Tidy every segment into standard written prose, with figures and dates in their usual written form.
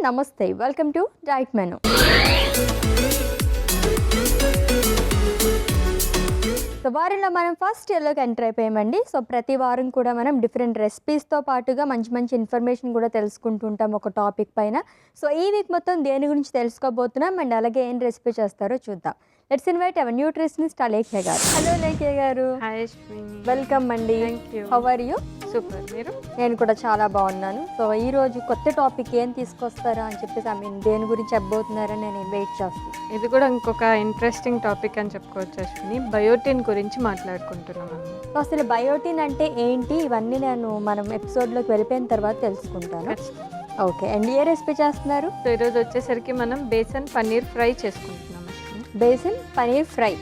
నమస్తే, welcome to diet menu. So వారంలో మనం ఫస్ట్ ఇయర్లోకి ఎంటర్ అయిపోయామండి. సో ప్రతి వారం కూడా మనం డిఫరెంట్ రెసిపీస్తో పాటుగా మంచి మంచి ఇన్ఫర్మేషన్ కూడా తెలుసుకుంటూ ఉంటాం ఒక టాపిక్ పైన. సో ఈ వీక్ మొత్తం దేని గురించి తెలుసుకోబోతున్నాం అండ్ అలాగే ఏం రెసిపీ చేస్తారో చూద్దాం. Let's invite our nutritionist Lekhya గారు. హలో లేఖ్య గారు. హాయ్, వెల్కమ్ అండి. How are you? సూపర్. మీరు? నేను కూడా చాలా బాగున్నాను. సో ఈరోజు కొత్త టాపిక్ ఏం తీసుకొస్తారా అని చెప్పేసి దేని గురించి చెప్పబోతున్నారని నేను వెయిట్ చేస్తాను. ఇది కూడా ఇంకొక ఇంట్రెస్టింగ్ టాపిక్ అని చెప్పుకోవచ్చు అశ్విని. బయోటిన్ గురించి మాట్లాడుకుంటున్నాం. అసలు బయోటిన్ అంటే ఏంటి, ఇవన్నీ మనం ఎపిసోడ్లోకి వెళ్ళిపోయిన తర్వాత తెలుసుకుంటాను. ఓకే, అండ్ ఏ రెసిపీ చేస్తున్నారు? సో ఈరోజు వచ్చేసరికి మనం బేసన్ పన్నీర్ ఫ్రై చేసుకుంటున్నాం Ashwini. Besan paneer fry.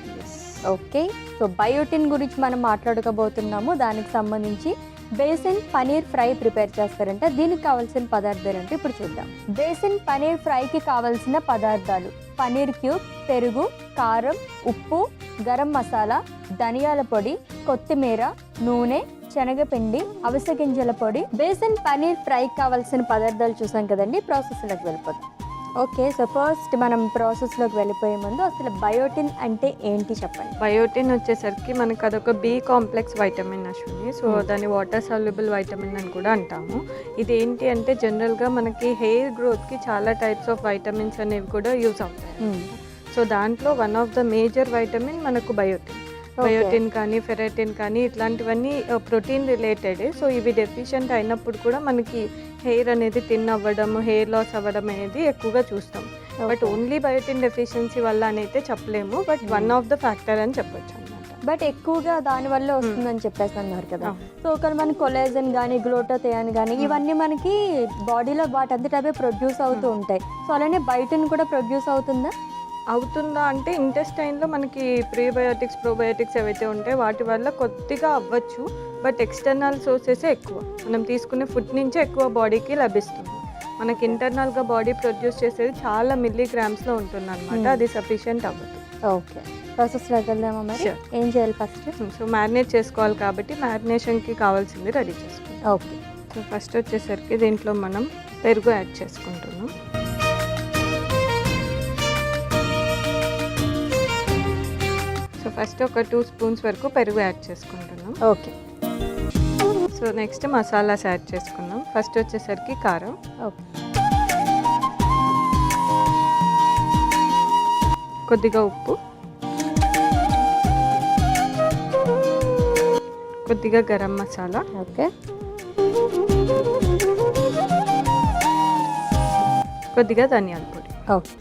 Okay, so biotin గురించి మనం మాట్లాడుకోబోతున్నాము. దానికి సంబంధించి బేసన్ పనీర్ ఫ్రై ప్రిపేర్ చేస్తారంటే దీనికి కావాల్సిన పదార్థాలు అంటే ఇప్పుడు చూద్దాం. బేసన్ పనీర్ ఫ్రైకి కావాల్సిన పదార్థాలు: పనీర్ క్యూబ్, పెరుగు, కారం, ఉప్పు, గరం మసాలా, ధనియాల పొడి, కొత్తిమీర, నూనె, శనగపిండి, అవిసె గింజల పొడి. బేసన్ పనీర్ ఫ్రైకి కావాల్సిన పదార్థాలు చూసాం కదండి. ప్రాసెస్లోకి వెళ్ళిపోతాం. ఓకే, సో ఫస్ట్ మనం ప్రాసెస్లోకి వెళ్ళిపోయే ముందు అసలు బయోటిన్ అంటే ఏంటి చెప్పండి. బయోటిన్ వచ్చేసరికి మనకు అదొక B complex vitamin Ashwini. So దాన్ని వాటర్ సాల్యుబుల్ వైటమిన్ అని కూడా అంటాము. ఇది ఏంటి అంటే జనరల్గా మనకి హెయిర్ గ్రోత్కి చాలా టైప్స్ ఆఫ్ వైటమిన్స్ అనేవి కూడా యూజ్ అవుతాయి. సో దాంట్లో one of the major vitamin మనకు బయోటిన్. బయోటిన్ కానీ ఫెరటిన్ కానీ ఇట్లాంటివన్నీ ప్రోటీన్ రిలేటెడ్. సో ఇవి డెఫిషియెంట్ అయినప్పుడు కూడా మనకి హెయిర్ అనేది థిన్ అవ్వడం, హెయిర్ లాస్ అవ్వడం అనేది ఎక్కువగా చూస్తాం. బట్ ఓన్లీ బయోటిన్ డెఫిషియన్సీ వల్ల అని అయితే చెప్పలేము, but one of the factor అని చెప్పొచ్చు అనమాట. బట్ ఎక్కువగా దానివల్ల వస్తుందని చెప్పేసి అన్నారు కదా. సో ఒకవేళ మనకి కొలేజన్ కానీ గ్లూటాథియోన్ కానీ ఇవన్నీ మనకి బాడీలో వాటంతటవే ప్రొడ్యూస్ అవుతూ ఉంటాయి. సో అలానే బయోటిన్ కూడా ప్రొడ్యూస్ అవుతుందా అంటే ఇంటెస్టైన్లో మనకి ప్రీబయోటిక్స్ ప్రోబయోటిక్స్ ఏవైతే ఉంటాయో వాటి వల్ల కొద్దిగా అవ్వచ్చు, బట్ ఎక్స్టర్నల్ సోర్సెస్ ఎక్కువ. మనం తీసుకునే ఫుడ్ నుంచే ఎక్కువ బాడీకి లభిస్తుంది. మనకి ఇంటర్నల్గా బాడీ ప్రొడ్యూస్ చేసేది చాలా మిల్లీగ్రామ్స్లో ఉంటుంది అనమాట. అది సఫిషియంట్ అవ్వదు. ఓకే, ప్రాసెస్లోకి వెళ్దామా మరి? ఏం చేయాలి ఫస్ట్? సో మ్యారినేట్ చేసుకోవాలి కాబట్టి మ్యారినేషన్కి కావాల్సింది రెడీ చేసుకోవాలి. ఓకే, సో ఫస్ట్ వచ్చేసరికి దీంట్లో మనం పెరుగు యాడ్ చేసుకుంటున్నాం. సో ఫస్ట్ ఒక 2 స్పూన్స్ వరకు పెరుగు యాడ్ చేసుకుంటున్నాం. Okay, so next masalas add చేసుకున్నాం. ఫస్ట్ వచ్చేసరికి కారం, ఓకే, కొద్దిగా ఉప్పు, కొద్దిగా గరం మసాలా, ఓకే, కొద్దిగా ధనియాల పొడి. ఓకే.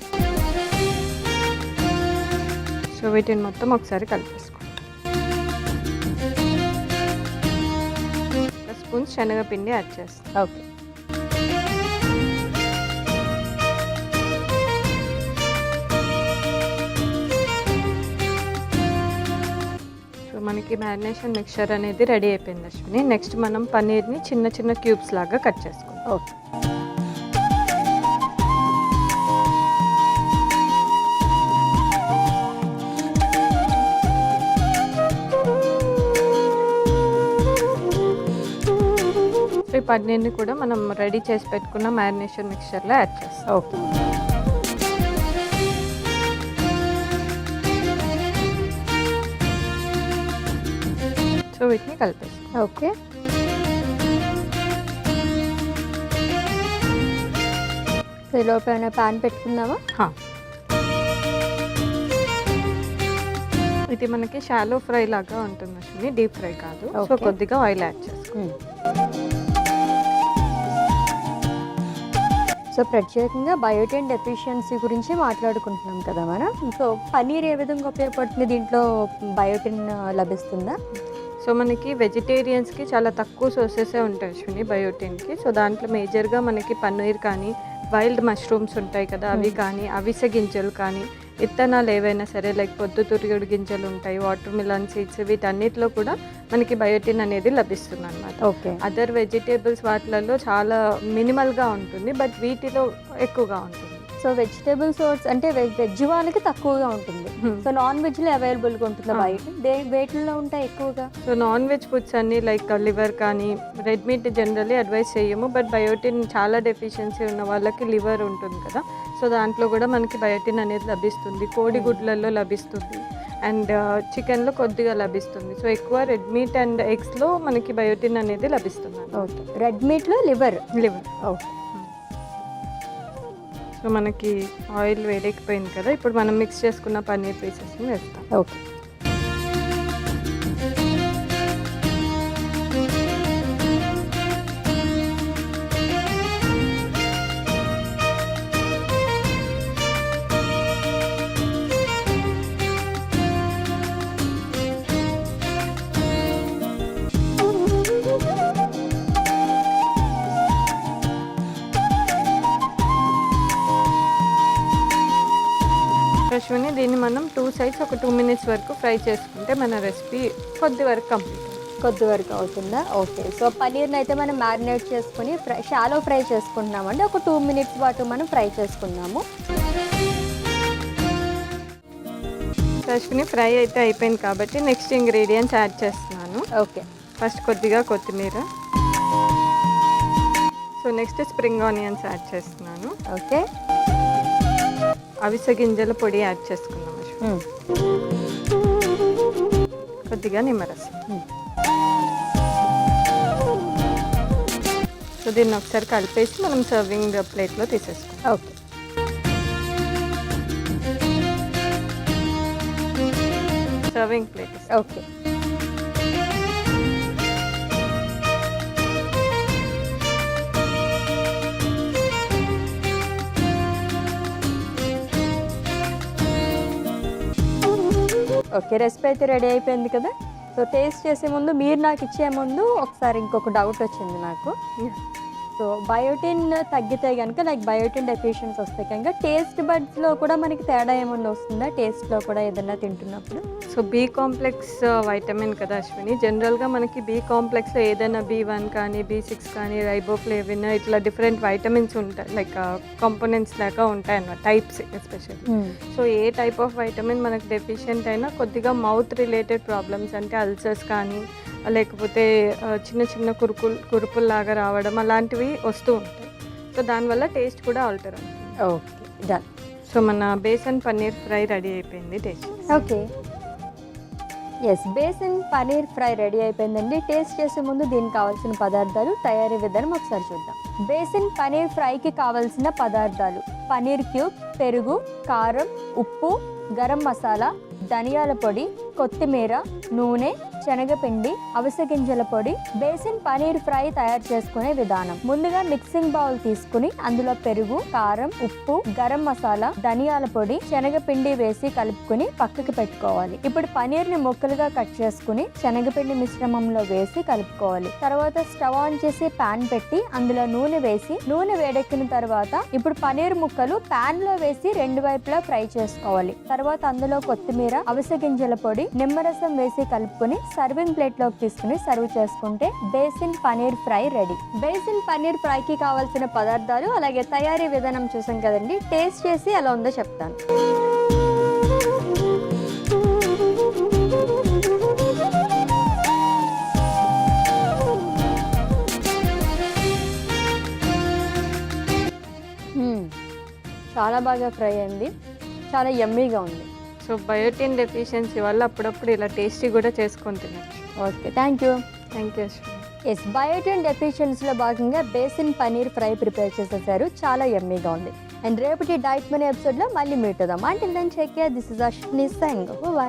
సో వీటిని మొత్తం ఒకసారి కలిపేసుకోండి. ఒక స్పూన్ శనగపిండి యాడ్ చేస్తాం. ఓకే, సో మనకి మ్యారినేషన్ మిక్చర్ అనేది రెడీ అయిపోయింది అశ్విని. నెక్స్ట్ మనం పన్నీర్ని చిన్న చిన్న క్యూబ్స్ లాగా కట్ చేసుకుంటాం. ఓకే, ఈ పన్నీర్ని కూడా మనం రెడీ చేసి పెట్టుకున్న మ్యారినేషన్ మిక్చర్లో యాడ్ చేస్తాం. ఓకే, సో వీటిని కలిపేస్తాం. ఓకే. సో లోపల ప్యాన్ పెట్టుకుందామా? ఇది మనకి షాలో ఫ్రై లాగా ఉంటుంది అశ్విని, డీప్ ఫ్రై కాదు. సో కొద్దిగా ఆయిల్ యాడ్ చేసుకోండి. సో ప్రత్యేకంగా బయోటిన్ డెఫిషియన్సీ గురించి మాట్లాడుకుంటున్నాం కదా మనం. సో పన్నీర్ ఏ విధంగా ఉపయోగపడుతుంది? దీంట్లో బయోటిన్ లభిస్తుందా? సో సో మనకి వెజిటేరియన్స్కి చాలా తక్కువ సోర్సెసే ఉంటాయి అశ్విని బయోటిన్కి. సో దాంట్లో మేజర్గా మనకి పన్నీర్ కానీ, వైల్డ్ మష్రూమ్స్ ఉంటాయి కదా అవి కానీ, అవిసె గింజలు కానీ, విత్తనాలు ఏవైనా సరే లైక్ పొద్దుతిరుగుడు గింజలు ఉంటాయి, వాటర్ మిలన్ సీడ్స్, వీటన్నిటిలో కూడా మనకి బయోటిన్ అనేది లభిస్తుంది అనమాట. ఓకే. అదర్ వెజిటేబుల్స్ వాటిలలో చాలా మినిమల్గా ఉంటుంది, బట్ వీటిలో ఎక్కువగా ఉంటుంది. సో వెజిటేబుల్ సోర్స్ అంటే వెజ్ వాళ్ళకి తక్కువగా ఉంటుంది. సో నాన్ వెజ్లో అవైలబుల్గా ఉంటుందా బయట? వేటిల్లో ఉంటాయి ఎక్కువగా? సో నాన్ వెజ్ ఫుడ్స్ అన్నీ లైక్ లివర్ కానీ, రెడ్ మీట్ జనరల్లీ అడ్వైస్ చేయము, బట్ బయోటిన్ చాలా డెఫిషియన్సీ ఉన్న వాళ్ళకి లివర్ ఉంటుంది కదా, సో దాంట్లో కూడా మనకి బయోటిన్ అనేది లభిస్తుంది. కోడిగుడ్లలో లభిస్తుంది అండ్ చికెన్లో కొద్దిగా లభిస్తుంది. సో ఎక్కువ రెడ్ మీట్ అండ్ ఎగ్స్లో మనకి బయోటిన్ అనేది లభిస్తుంది. ఓకే. రెడ్ మీట్లో లివర్. ఓకే. సో మనకి ఆయిల్ వేడెక్కిపోయింది కదా, ఇప్పుడు మనం మిక్స్ చేసుకున్న పన్నీర్ పీసెస్ని వేస్తాం. ఓకే. అశ్విని దీన్ని మనం 2 sides ఒక 2 minutes వరకు ఫ్రై చేసుకుంటే మన రెసిపీ కొద్ది వరకు కంప్లీట్. కొద్ది వరకు అవుతుందా? ఓకే. సో పన్నీర్ని అయితే మనం మ్యారినేట్ చేసుకుని షాలో ఫ్రై చేసుకుంటున్నామండి. ఒక 2 minutes పాటు మనం ఫ్రై చేసుకుందాము. అశ్విని ఫ్రై అయితే అయిపోయింది కాబట్టి నెక్స్ట్ ఇంగ్రీడియంట్స్ యాడ్ చేస్తున్నాను. ఓకే. ఫస్ట్ కొద్దిగా కొత్తిమీర, so next spring onions add చేస్తున్నాను. ఓకే. అవిసె గింజల పొడి యాడ్ చేసుకున్నాం అశ్విని. కొద్దిగా నిమ్మరసం. సో దీన్ని ఒకసారి కలిపేసి మనం సర్వింగ్ ప్లేట్లో తీసేసుకుంటాం. Okay. Serving plate. Okay. Okay. Recipe అయితే రెడీ అయిపోయింది కదా. సో టేస్ట్ చేసే ముందు మీరు నాకు ఇచ్చే ముందు ఒకసారి ఇంకొక డౌట్ వచ్చింది నాకు. సో బయోటిన్ తగ్గితే కనుక లైక్ బయోటిన్ డెఫిషియన్సీ వస్తే కనుక టేస్ట్ బడ్స్లో కూడా మనకి తేడా ఏమన్నా వస్తుందా టేస్ట్లో కూడా ఏదన్నా తింటున్నప్పుడు? సో బి కాంప్లెక్స్ వైటమిన్ కదా అశ్విని, జనరల్గా మనకి బి కాంప్లెక్స్లో ఏదైనా B1 కానీ, B6 కానీ, రైబోఫ్లేవిన్ ఇట్లా డిఫరెంట్ వైటమిన్స్ ఉంటాయి, లైక్ కాంపోనెంట్స్ లాగా ఉంటాయి అన్నమాట, types especially. So A type of vitamin మనకు డెఫిషియెంట్ అయినా కొద్దిగా మౌత్ రిలేటెడ్ ప్రాబ్లమ్స్ అంటే అల్సర్స్ కానీ, లేకపోతే చిన్న చిన్న కురుపుల్లాగా రావడం అలాంటివి వస్తూ ఉంటాయి. సో దానివల్ల టేస్ట్ కూడా ఆల్టర్ అవుతుంది. ఓకే. డన్. సో మన బేసన్ పన్నీర్ ఫ్రై రెడీ అయిపోయింది. Taste. Okay. Yes, besan paneer fry ready అయిపోయిందండి. టేస్ట్ చేసే ముందు దీనికి కావాల్సిన పదార్థాలు, తయారీ విధానం ఒకసారి చూద్దాం. బేసన్ పన్నీర్ ఫ్రైకి కావాల్సిన పదార్థాలు: పన్నీర్ క్యూబ్, పెరుగు, కారం, ఉప్పు, గరం మసాలా, ధనియాల పొడి, కొత్తిమీర, నూనె, శనగపిండి, అవిసె గింజల పొడి. బేసన్ పన్నీర్ ఫ్రై తయారు చేసుకునే విధానం: ముందుగా మిక్సింగ్ బౌల్ తీసుకుని అందులో పెరుగు, కారం, ఉప్పు, గరం మసాలా, ధనియాల పొడి, శనగపిండి వేసి కలుపుకుని పక్కకి పెట్టుకోవాలి. ఇప్పుడు పన్నీర్ ని ముక్కలుగా కట్ చేసుకుని శనగపిండి మిశ్రమంలో వేసి కలుపుకోవాలి. తర్వాత స్టవ్ ఆన్ చేసి పాన్ పెట్టి అందులో నూనె వేసి, నూనె వేడెక్కిన తర్వాత ఇప్పుడు పన్నీర్ ముక్కలు పాన్ లో వేసి రెండు వైపులా ఫ్రై చేసుకోవాలి. తర్వాత అందులో కొత్తిమీర, అవిసె గింజల పొడి, నిమ్మరసం వేసి కలుపుకుని సర్వింగ్ ప్లేట్ లోకి తీసుకుని సర్వ్ చేసుకుంటే basin paneer fry ready. Basin paneer ఫ్రైకి కావాల్సిన పదార్థాలు అలాగే తయారీ విధానం చూసాం కదండి. టేస్ట్ చేసి ఎలా ఉందో చెప్తాను. చాలా బాగా ఫ్రై అయింది, చాలా యమ్మీగా ఉంది. సో బయోటిన్ డెఫిషియన్సీ వల్ల అప్పుడప్పుడు ఇలా టేస్టీ కూడా చేసుకొని తినచ్చు. Okay, thank you. Yes, biotin డెఫిషియన్సీలో భాగంగా బేసిన్ పన్నీర్ ఫ్రై ప్రిపేర్ చేసేసారు, చాలా యమ్మీగా ఉంది. అండ్ రేపటి డైట్ మనీ ఎపిసోడ్లో మళ్ళీ మీట్ అవుదాం. Until then take care. This is Ashwini signing off. By.